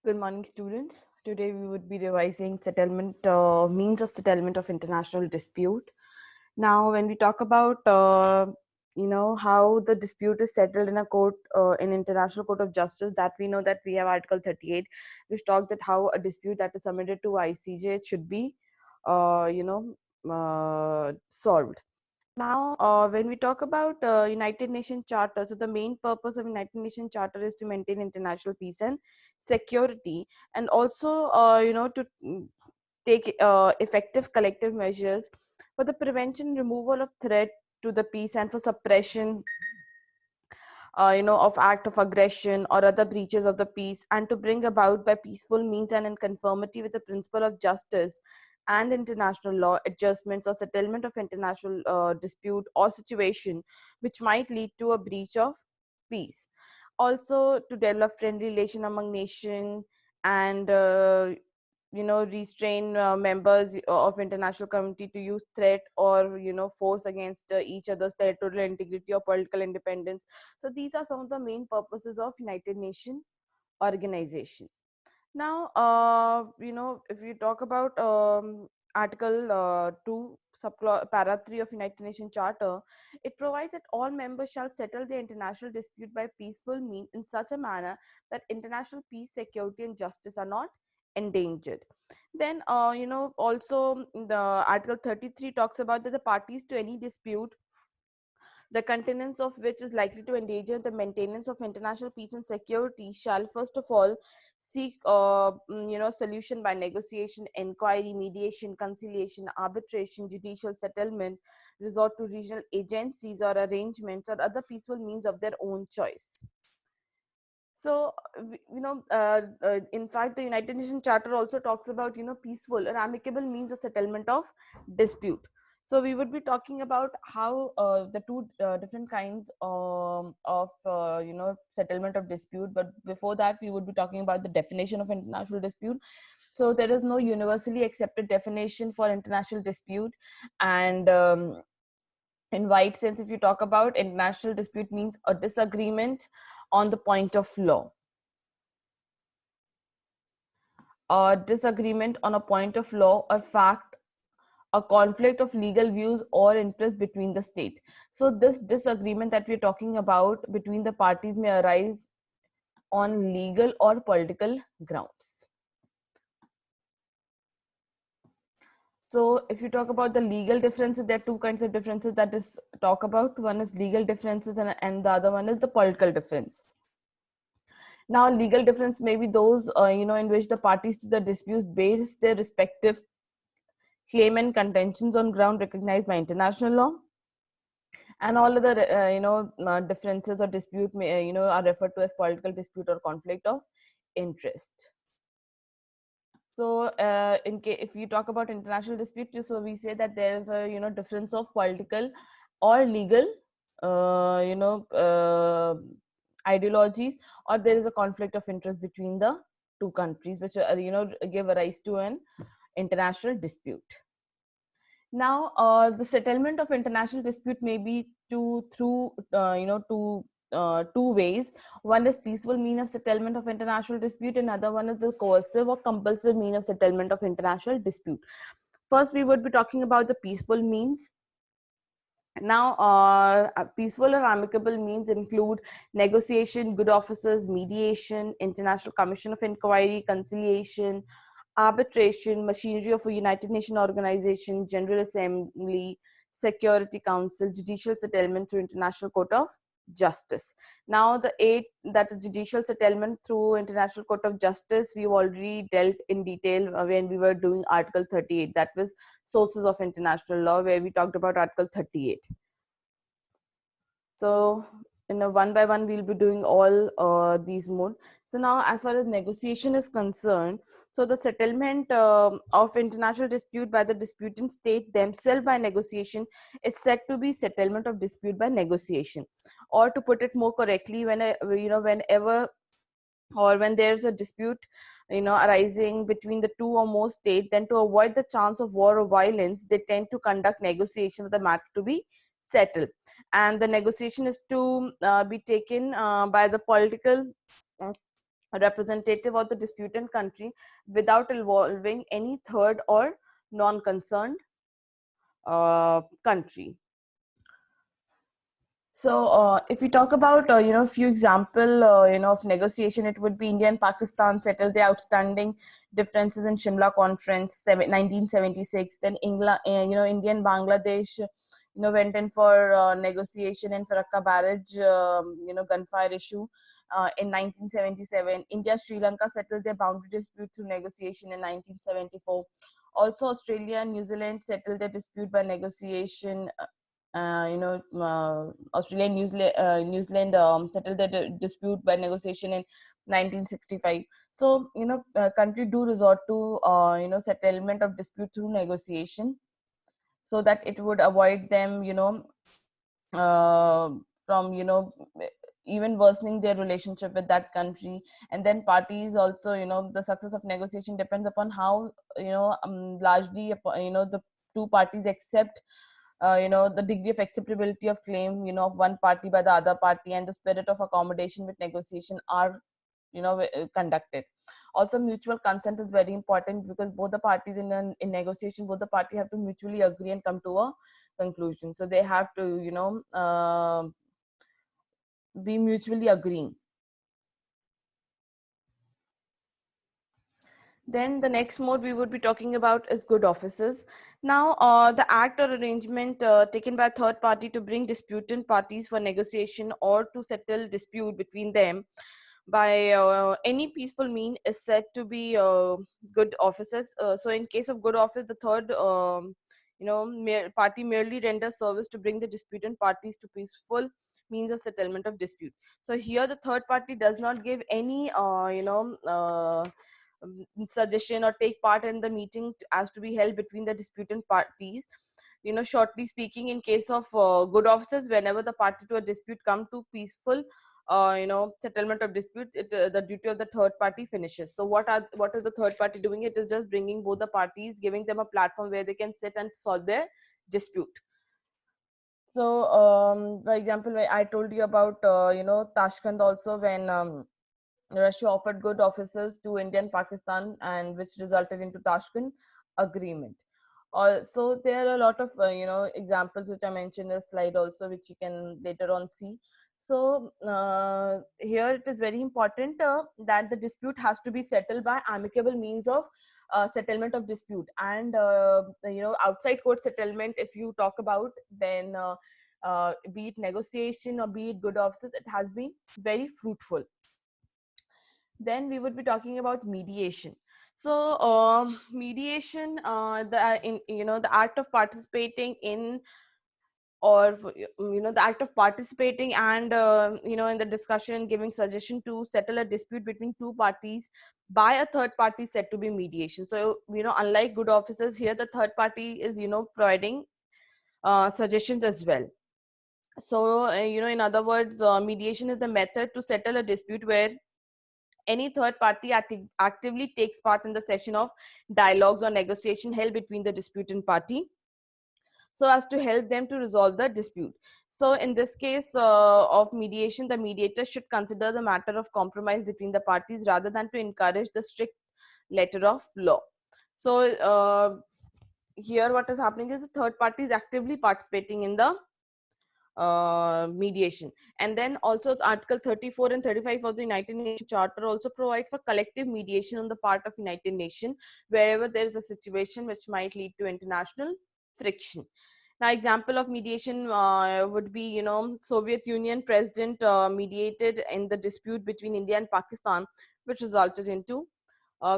Good morning, students. Today we would be revising settlement means of settlement of international dispute. Now, when we talk about how the dispute is settled in a court in international court of justice, that we know that we have Article 38, which talks that how a dispute that is submitted to ICJ should be solved. Now, when we talk about United Nations Charter, so the main purpose of United Nations Charter is to maintain international peace and security, and also, to take effective collective measures for the prevention and removal of threat to the peace and for suppression of act of aggression or other breaches of the peace, and to bring about by peaceful means and in conformity with the principle of justice and international law adjustments or settlement of international dispute or situation which might lead to a breach of peace. Also, to develop friendly relation among nation and restrain members of international community to use threat or force against each other's territorial integrity or political independence. So these are some of the main purposes of United Nations organization. Now, if you talk about Article 2, Para 3 of United Nations Charter, it provides that all members shall settle their international dispute by peaceful means in such a manner that international peace, security, and justice are not endangered. Then, also the Article 33 talks about that the parties to any dispute the continuance of which is likely to endanger the maintenance of international peace and security shall first of all seek solution by negotiation, inquiry, mediation, conciliation, arbitration, judicial settlement, resort to regional agencies or arrangements or other peaceful means of their own choice. So, in fact, the United Nations Charter also talks about, peaceful or amicable means of settlement of dispute. So, we would be talking about how the two different kinds of, settlement of dispute. But before that, we would be talking about the definition of international dispute. So, there is no universally accepted definition for international dispute. And in wide sense, if you talk about international dispute means a disagreement on the point of law, a disagreement on a point of law or fact, a conflict of legal views or interest between the state. So this disagreement that we're talking about between the parties may arise on legal or political grounds. So if you talk about the legal differences, there are two kinds of differences that is talk about. One is legal differences and the other one is the political difference. Now, legal difference may be those, in which the parties to the disputes base their respective claim and contentions on ground recognized by international law, and all other differences or dispute may, are referred to as political dispute or conflict of interest. So if you talk about international dispute, so we say that there is a difference of political or legal ideologies, or there is a conflict of interest between the two countries which give rise to an international dispute. Now, the settlement of international dispute may be two ways. One is peaceful mean of settlement of international dispute, and another one is the coercive or compulsive mean of settlement of international dispute. First, we would be talking about the peaceful means. Now, peaceful or amicable means include negotiation, good offices, mediation, international commission of inquiry, conciliation, arbitration, machinery of a United Nations organization, General Assembly, Security Council, judicial settlement through International Court of Justice. Now, the eight, that is judicial settlement through International Court of Justice, we've already dealt in detail when we were doing Article 38. That was sources of international law, where we talked about Article 38. So in a one by one, we'll be doing all these more. So now, as far as negotiation is concerned, so the settlement of international dispute by the disputing state themselves by negotiation is said to be settlement of dispute by negotiation. Or to put it more correctly, whenever or when there's a dispute arising between the two or more states, then to avoid the chance of war or violence, they tend to conduct negotiation of the matter to be settled, and the negotiation is to be taken by the political a representative of the disputant country without involving any third or non-concerned country. So, if we talk about few example of negotiation, it would be India and Pakistan settled their outstanding differences in Shimla Conference 1976. Then England, India and Bangladesh went in for negotiation in Farakka barrage gunfire issue in 1977. India Sri Lanka settled their boundary dispute through negotiation in 1974. Also, Australia and New Zealand settled their dispute by negotiation. Australia and New Zealand settled the dispute by negotiation in 1965. So, country do resort to, settlement of dispute through negotiation, so that it would avoid them, from, even worsening their relationship with that country. And then parties also, the success of negotiation depends upon how, largely, the two parties accept the degree of acceptability of claim of one party by the other party, and the spirit of accommodation with negotiation are conducted. Also, mutual consent is very important, because both the parties in negotiation, both the party have to mutually agree and come to a conclusion. So they have to be mutually agreeing. Then the next mode we would be talking about is good offices. Now, the act or arrangement taken by a third party to bring disputant parties for negotiation or to settle dispute between them by any peaceful mean is said to be good offices. So in case of good office, the third party merely renders service to bring the disputant parties to peaceful means of settlement of dispute. So here the third party does not give any suggestion or take part in the meeting as to be held between the disputant parties. Shortly speaking, in case of good offices, whenever the party to a dispute come to peaceful settlement of dispute, the duty of the third party finishes. So what is the third party doing? It is just bringing both the parties, giving them a platform where they can sit and solve their dispute. So for example, I told you about Tashkent also, when Russia offered good officers to India and Pakistan, and which resulted into Tashkent Agreement. Also, there are a lot of examples which I mentioned in the slide also, which you can later on see. So here it is very important that the dispute has to be settled by amicable means of settlement of dispute. And outside court settlement, if you talk about, then be it negotiation or be it good offices, it has been very fruitful. Then we would be talking about mediation. So mediation, the act of participating in, or the act of participating and in the discussion and giving suggestion to settle a dispute between two parties by a third party is said to be mediation. So unlike good officers, here the third party is providing suggestions as well. So in other words, mediation is the method to settle a dispute where any third party actively takes part in the session of dialogues or negotiation held between the disputant party, so as to help them to resolve the dispute. So in this case of mediation, the mediator should consider the matter of compromise between the parties rather than to encourage the strict letter of law. So here what is happening is the third party is actively participating in the mediation. And then also Article 34 and 35 of the United Nations Charter also provide for collective mediation on the part of United Nations wherever there is a situation which might lead to international friction. Now, example of mediation would be, Soviet Union president mediated in the dispute between India and Pakistan, which resulted into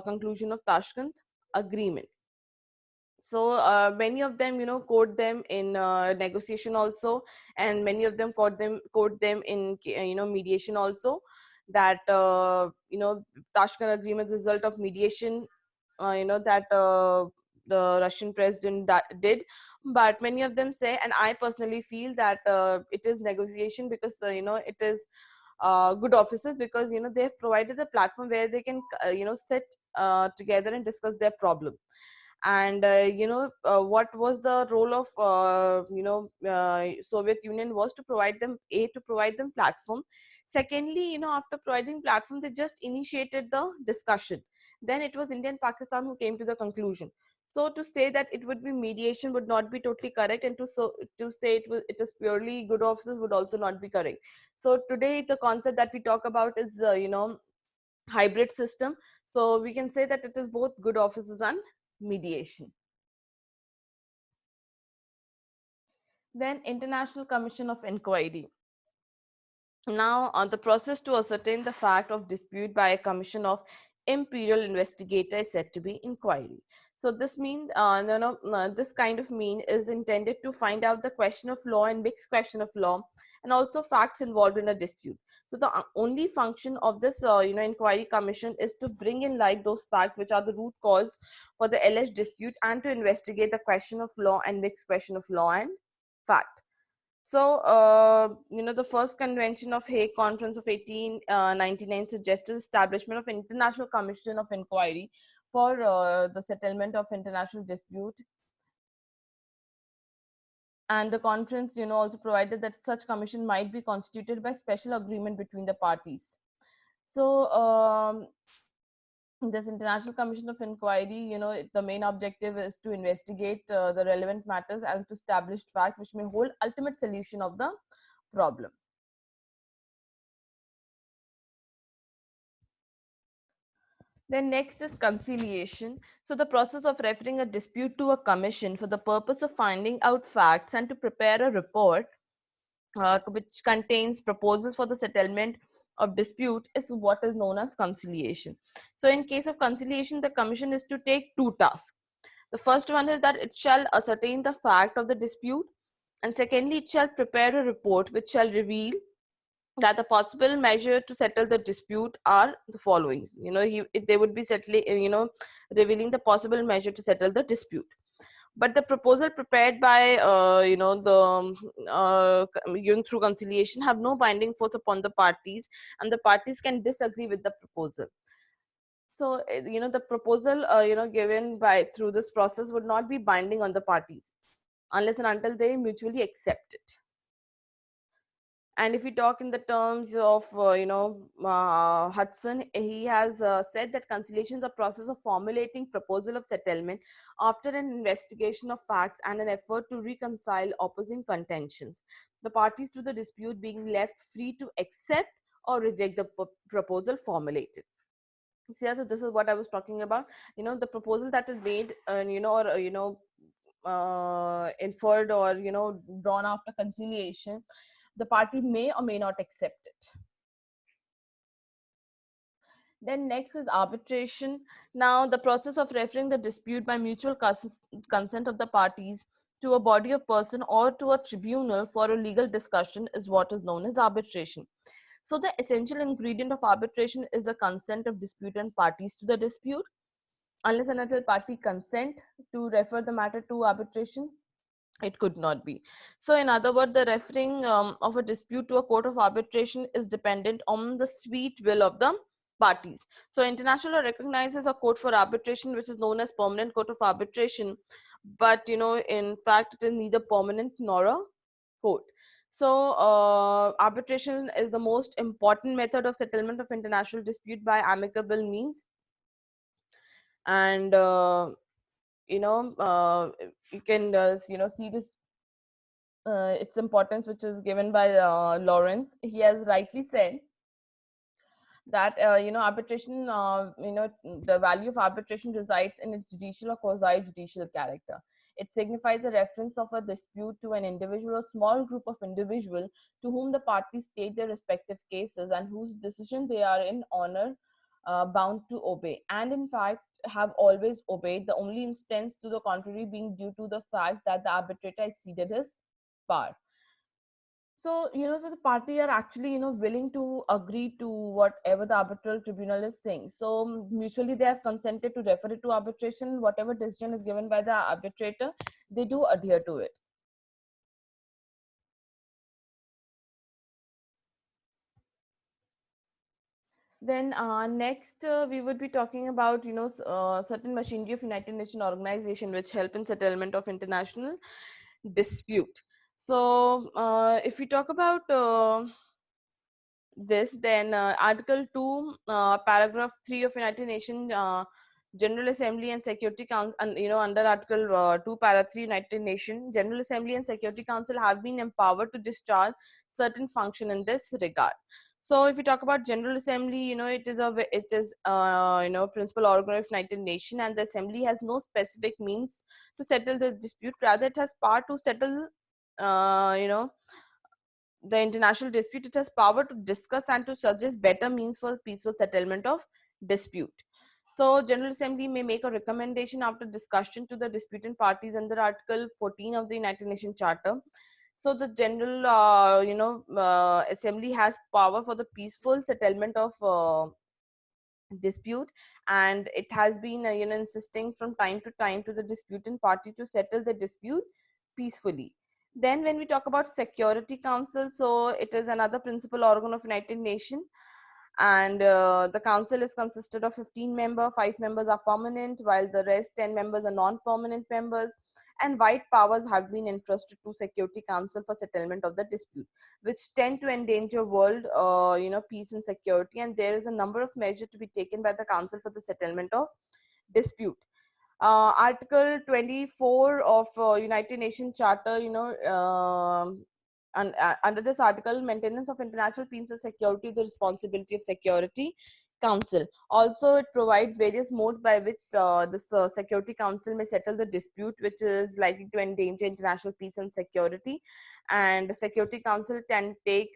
conclusion of Tashkent Agreement. So many of them quote them in negotiation also, and many of them quote them in mediation also, that Tashkent Agreement is a result of mediation that the Russian president did. But many of them say, and I personally feel, that it is negotiation, because it is good officers, because they have provided a platform where they can sit together and discuss their problem. And what was the role of Soviet Union was to provide them platform. Secondly, after providing platform, they just initiated the discussion. Then it was India and Pakistan who came to the conclusion. So to say that it would be mediation would not be totally correct, and to say it is purely good officers would also not be correct. So today the concept that we talk about is hybrid system. So we can say that it is both good officers and mediation. Then International Commission of Inquiry. Now, on the process to ascertain the fact of dispute by a commission of imperial investigator is said to be inquiry. So this means, this kind of mean is intended to find out the question of law and mixed question of law, and also facts involved in a dispute. So the only function of this, inquiry commission is to bring in light those facts which are the root cause for the alleged dispute, and to investigate the question of law and mixed question of law and fact. So, the first convention of Hague Conference of 1899 suggested establishment of International Commission of Inquiry for the settlement of international dispute. And the conference, also provided that such commission might be constituted by special agreement between the parties. So, this International Commission of Inquiry, the main objective is to investigate the relevant matters and to establish fact which may hold ultimate solution of the problem. Then next is conciliation. So the process of referring a dispute to a commission for the purpose of finding out facts and to prepare a report which contains proposals for the settlement of dispute is what is known as conciliation. So in case of conciliation, the commission is to take two tasks. The first one is that it shall ascertain the fact of the dispute, and secondly, it shall prepare a report which shall reveal that the possible measure to settle the dispute are the following. They would be settling, revealing the possible measure to settle the dispute. But the proposal prepared by through conciliation have no binding force upon the parties, and the parties can disagree with the proposal. So the proposal given by through this process would not be binding on the parties unless and until they mutually accept it. And if we talk in the terms of, Hudson, he has said that conciliation is a process of formulating proposal of settlement after an investigation of facts and an effort to reconcile opposing contentions. The parties to the dispute being left free to accept or reject the proposal formulated. So, yeah, so this is what I was talking about. The proposal that is made, inferred or drawn after conciliation, the party may or may not accept it. Then next is arbitration. Now, the process of referring the dispute by mutual consent of the parties to a body of person or to a tribunal for a legal discussion is what is known as arbitration. So the essential ingredient of arbitration is the consent of disputant parties to the dispute. Unless and until party consent to refer the matter to arbitration, it could not be. So in other words, the referring of a dispute to a court of arbitration is dependent on the sweet will of the parties. So international law recognizes a court for arbitration which is known as permanent court of arbitration, but in fact it is neither permanent nor a court. So arbitration is the most important method of settlement of international dispute by amicable means. And you can see this its importance, which is given by Lawrence. He has rightly said that arbitration, the value of arbitration resides in its judicial or quasi-judicial character. It signifies a reference of a dispute to an individual or small group of individuals to whom the parties state their respective cases and whose decision they are in honor bound to obey, and in fact have always obeyed, the only instance to the contrary being due to the fact that the arbitrator exceeded his power. So, so the party are actually, willing to agree to whatever the arbitral tribunal is saying. So mutually they have consented to refer it to arbitration. Whatever decision is given by the arbitrator, they do adhere to it. Then next we would be talking about certain machinery of United Nations organization which help in settlement of international dispute. So if we talk about this, then Article 2, Paragraph 3 of United Nations General Assembly and Security Council, and under Article 2, Para 3, United Nations General Assembly and Security Council have been empowered to discharge certain function in this regard. So, if we talk about General Assembly, it is principal organ of United Nations, and the Assembly has no specific means to settle the dispute. Rather, it has power to settle, uh, you know the international dispute. It has power to discuss and to suggest better means for peaceful settlement of dispute. So, General Assembly may make a recommendation after discussion to the disputant parties under Article 14 of the United Nations Charter. So, the General, Assembly has power for the peaceful settlement of dispute, and it has been insisting from time to time to the disputant party to settle the dispute peacefully. Then when we talk about Security Council, so it is another principal organ of United Nations, and the council is consisted of 15 members. 5 members are permanent, while the rest 10 members are non-permanent members, and wide powers have been entrusted to Security Council for settlement of the dispute, which tend to endanger world peace and security, and there is a number of measures to be taken by the council for the settlement of dispute. Article 24 of United Nations Charter, under this article, maintenance of international peace and security is the responsibility of Security Council. Also, it provides various modes by which this Security Council may settle the dispute which is likely to endanger international peace and security. And the Security Council can take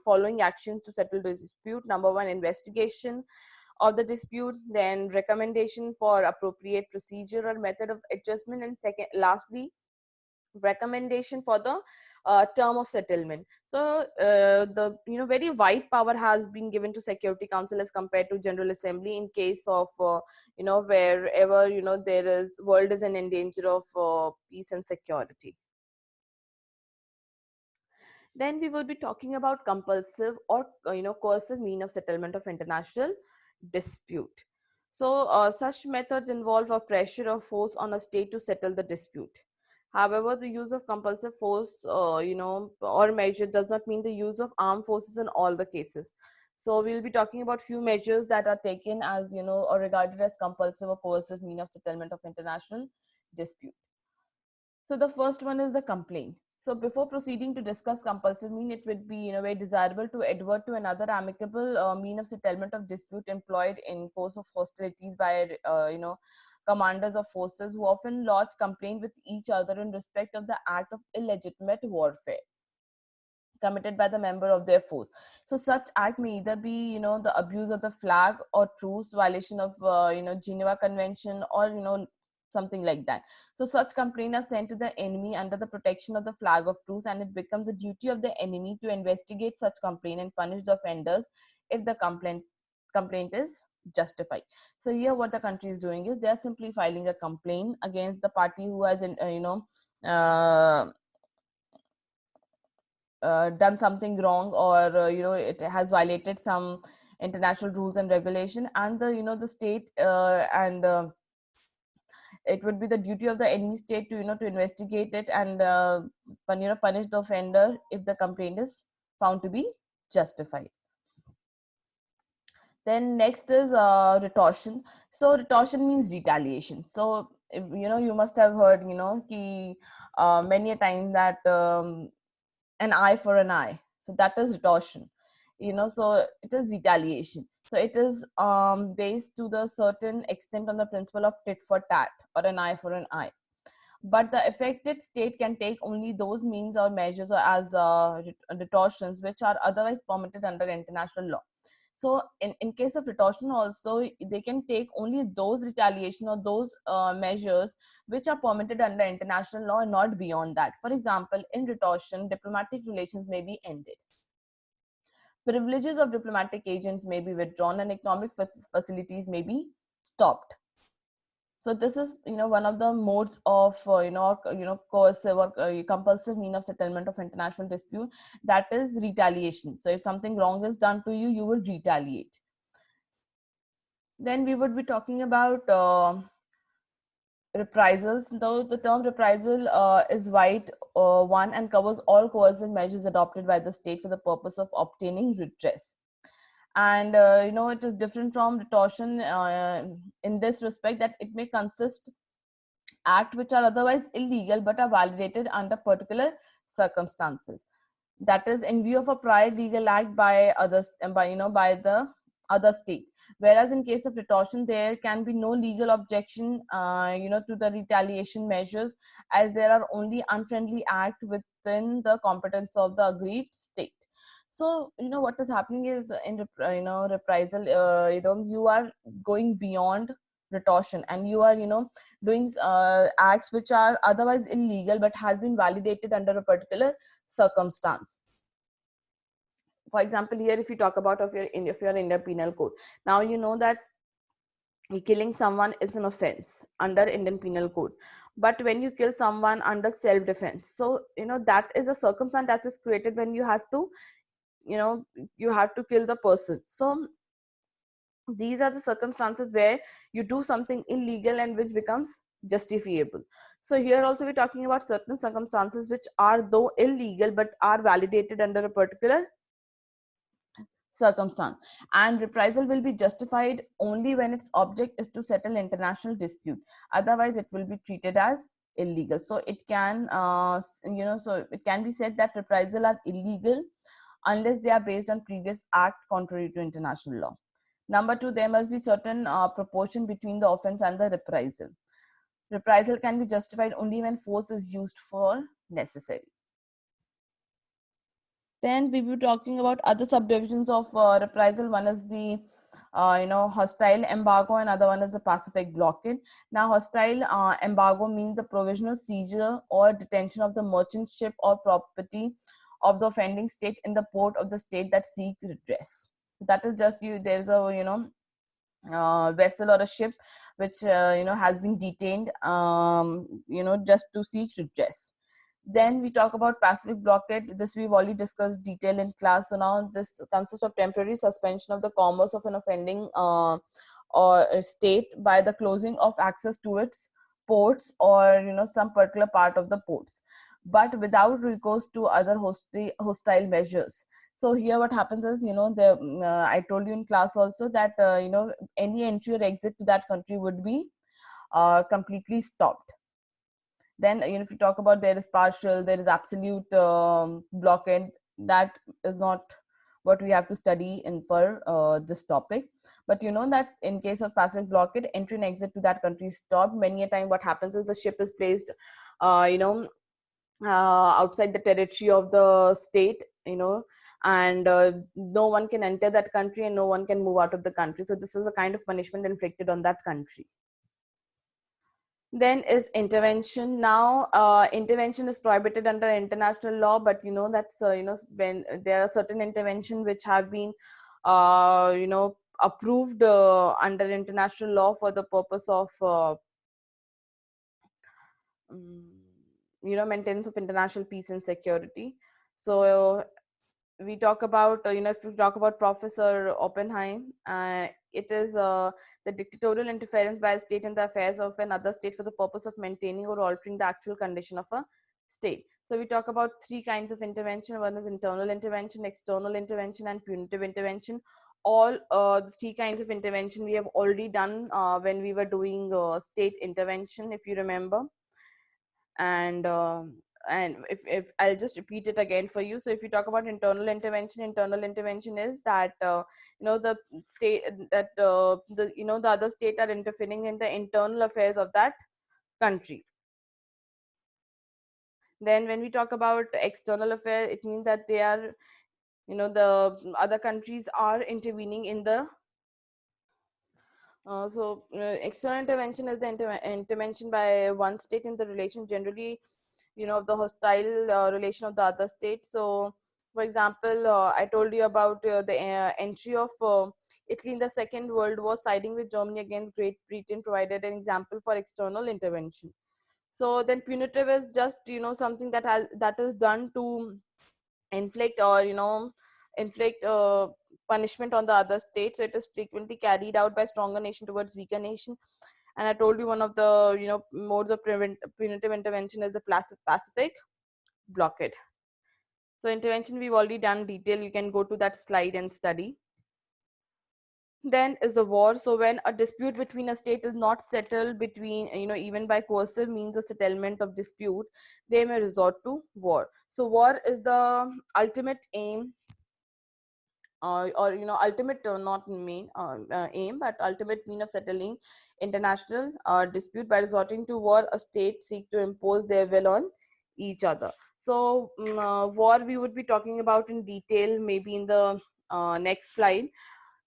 following actions to settle the dispute. Number one, investigation of the dispute, then recommendation for appropriate procedure or method of adjustment, and second, lastly, recommendation for the term of settlement. So the very wide power has been given to Security Council as compared to General Assembly in case of wherever there is world is in danger of peace and security. Then we will be talking about compulsive or coercive mean of settlement of international dispute. So such methods involve a pressure or force on a state to settle the dispute. However, the use of compulsive force, or measure does not mean the use of armed forces in all the cases. So we'll be talking about few measures that are taken as or regarded as compulsive or coercive mean of settlement of international dispute. So the first one is the complaint. So before proceeding to discuss compulsive mean, it would be very desirable to advert to another amicable mean of settlement of dispute employed in course of hostilities by commanders of forces who often lodge complaint with each other in respect of the act of illegitimate warfare committed by the member of their force. So such act may either be the abuse of the flag or truce, violation of Geneva Convention, or something like that. So such complaints are sent to the enemy under the protection of the flag of truce, and it becomes the duty of the enemy to investigate such complaint and punish the offenders if the complaint is justified. So here what the country is doing is they are simply filing a complaint against the party who has done something wrong, or it has violated some international rules and regulation, and the state and it would be the duty of the enemy state to to investigate it and punish the offender if the complaint is found to be justified. Then next is retortion. So retortion means retaliation. So if, you must have heard many a time that an eye for an eye, so that is retortion. So it is retaliation. So it is based to the certain extent on the principle of tit for tat, or an eye for an eye, but the affected state can take only those means or measures or as retortions which are otherwise permitted under international law. So in case of retortion also, they can take only those retaliation or those measures which are permitted under international law and not beyond that. For example, in retortion, diplomatic relations may be ended, privileges of diplomatic agents may be withdrawn, and economic facilities may be stopped. So this is one of the modes of coercive or compulsive mean of settlement of international dispute, that is retaliation. So if something wrong is done to you, you will retaliate. Then we would be talking about reprisals. Though the term reprisal is wide one and covers all coercive measures adopted by the state for the purpose of obtaining redress. And it is different from retortion in this respect, that it may consist act which are otherwise illegal but are validated under particular circumstances, that is in view of a prior legal act by others, by the other state. Whereas in case of retortion, there can be no legal objection to the retaliation measures, as there are only unfriendly act within the competence of the aggrieved state. So what is happening is, in reprisal, you are going beyond retortion, and you are doing acts which are otherwise illegal but has been validated under a particular circumstance. For example, here if you talk about if your Indian Penal Code, now you know that killing someone is an offense under Indian Penal Code. But when you kill someone under self defense, so that is a circumstance that is created when you have to kill the person. So these are the circumstances where you do something illegal and which becomes justifiable. So here also we're talking about certain circumstances which are though illegal but are validated under a particular circumstance, and reprisal will be justified only when its object is to settle international dispute. Otherwise it will be treated as illegal. So it can so it can be said that reprisal are illegal unless they are based on previous act contrary to international law. Number two, there must be certain proportion between the offense and the reprisal. Reprisal can be justified only when force is used for necessary. Then we will be talking about other subdivisions of reprisal. One is the hostile embargo, and other one is the pacific blockade. Now hostile embargo means the provisional seizure or detention of the merchant ship or property of the offending state in the port of the state that seeks redress. That is just there's a vessel or a ship which has been detained just to seek redress. Then we talk about pacific blockade. This we've already discussed detail in class. So now this consists of temporary suspension of the commerce of an offending or state by the closing of access to its ports, or some particular part of the ports, but without recourse to other hostile measures. So here what happens is, I told you in class also that any entry or exit to that country would be completely stopped. Then if you talk about, there is partial, there is absolute blockade. That is not what we have to study in for this topic. But that in case of passive blockade, entry and exit to that country is stopped. Many a time what happens is the ship is placed outside the territory of the state, and no one can enter that country and no one can move out of the country. So this is a kind of punishment inflicted on that country. Then is intervention. Now intervention is prohibited under international law, but that's when there are certain intervention which have been approved under international law for the purpose of maintenance of international peace and security. So we talk about if we talk about Professor Oppenheim, it is the dictatorial interference by a state in the affairs of another state for the purpose of maintaining or altering the actual condition of a state. So we talk about three kinds of intervention. One is internal intervention, external intervention, and punitive intervention. All the three kinds of intervention we have already done when we were doing state intervention, if you remember. And if I'll just repeat it again for you. So if you talk about internal intervention is that the state that the other state are interfering in the internal affairs of that country. Then when we talk about external affair, it means that they are the other countries are intervening in the external intervention is the intervention by one state in the relation, generally of the hostile relation of the other state. So for example, I told you about the entry of Italy in the Second World War, siding with Germany against Great Britain, provided an example for external intervention. So then punitive is just something that is done to inflict or inflict punishment on the other state. So it is frequently carried out by stronger nation towards weaker nation. And I told you one of the modes of punitive intervention is the pacific blockade. So intervention we've already done detail. You can go to that slide and study. Then is the war. So when a dispute between a state is not settled between, even by coercive means of settlement of dispute, they may resort to war. So war is the ultimate aim, or ultimate not main aim, but ultimate mean of settling international dispute. By resorting to war, a state seek to impose their will on each other. So war we would be talking about in detail maybe in the next slide.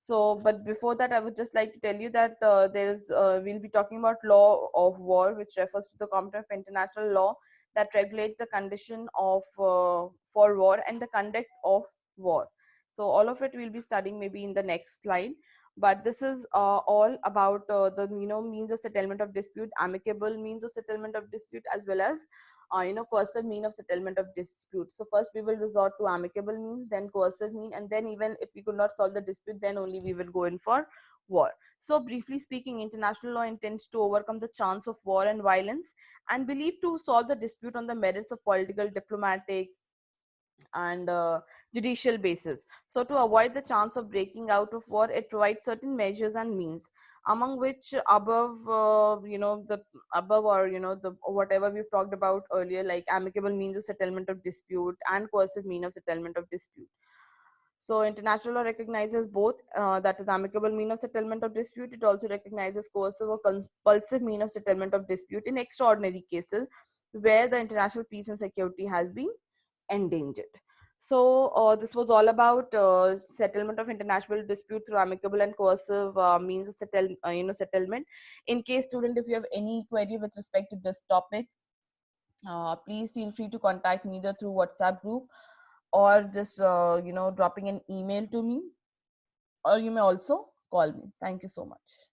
So, but before that, I would just like to tell you that we'll be talking about law of war, which refers to the component of international law that regulates the condition of for war and the conduct of war. So, all of it we'll be studying maybe in the next slide. But this is all about the means of settlement of dispute, amicable means of settlement of dispute, as well as coercive mean of settlement of dispute. So first we will resort to amicable means, then coercive mean, and then even if we could not solve the dispute, then only we will go in for war. So briefly speaking, international law intends to overcome the chance of war and violence and believed to solve the dispute on the merits of political, diplomatic, and judicial basis. So to avoid the chance of breaking out of war, it provides certain measures and means, among which above, the above, or the whatever we've talked about earlier, like amicable means of settlement of dispute and coercive mean of settlement of dispute. So international law recognizes both, that is amicable mean of settlement of dispute. It also recognizes coercive or compulsive mean of settlement of dispute in extraordinary cases where the international peace and security has been endangered. So this was all about settlement of international dispute through amicable and coercive means of settlement. In case student, if you have any query with respect to this topic, please feel free to contact me either through WhatsApp group or just dropping an email to me, or you may also call me. Thank you so much.